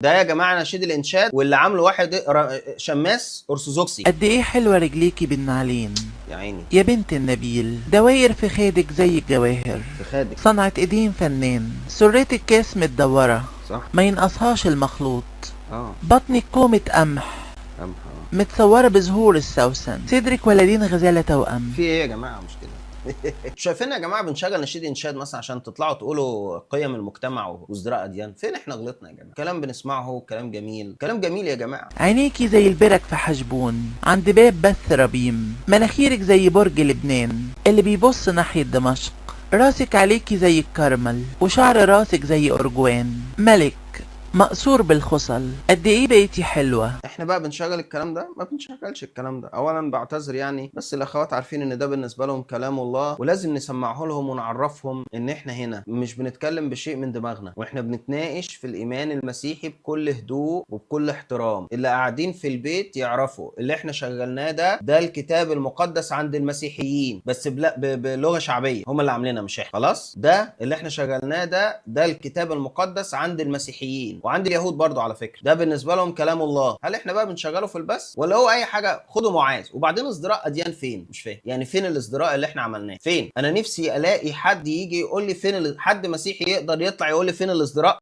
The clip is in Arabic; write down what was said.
ده يا جماعه نشيد الانشاد واللي عامله واحد شماس ارثوذكسي. قد ايه حلوة رجليكي بالنعلين يا عيني. يا بنت النبيل، دواير في خيدك زي الجواهر، في خادك. صنعة ايدين فنان، سرية الكاس متدورة صح. ما ينقصهاش المخلوط، اه. بطنك كومة قمح قمح. متصورة بزهور السوسن، صدرك ولدين غزالة توأم. في ايه يا جماعه مش كده؟ شايفين يا جماعه بنشغل نشيد انشاد مثلا عشان تطلعوا تقولوا قيم المجتمع وازدراء اديان؟ فين احنا غلطنا يا جماعه؟ كلام بنسمعه كلام جميل، كلام جميل يا جماعه. عينيكي زي البرك في حشبون عند باب بث ربيم، مناخيرك زي برج لبنان اللي بيبص ناحية دمشق، راسك عليكي زي الكرمل وشعر راسك زي أرجوان، ملك مقصور بالخصل. قد ايه بقيتي حلوة. احنا بقى بنشغل الكلام ده؟ ما بنشغلش الكلام ده. اولا بعتذر يعني، بس الاخوات عارفين ان ده بالنسبه لهم كلام الله، ولازم نسمعه لهم ونعرفهم ان احنا هنا مش بنتكلم بشيء من دماغنا، واحنا بنتناقش في الايمان المسيحي بكل هدوء وبكل احترام. اللي قاعدين في البيت يعرفوا اللي احنا شغلناه ده الكتاب المقدس عند المسيحيين، بس بلغه شعبيه، هم اللي عاملينها مش احنا. خلاص، ده اللي احنا شغلناه ده الكتاب المقدس عند المسيحيين وعند اليهود برضو على فكره. ده بالنسبه لهم كلام الله. هل احنا بقى بنشغله في البث ولا هو اي حاجه خده معاذ؟ وبعدين ازدراء اديان فين؟ مش فاهم يعني. فين الازدراء اللي احنا عملناه؟ فين؟ انا نفسي الاقي حد يجي يقول لي فين حد مسيحي يقدر يطلع يقول لي فين الازدراء.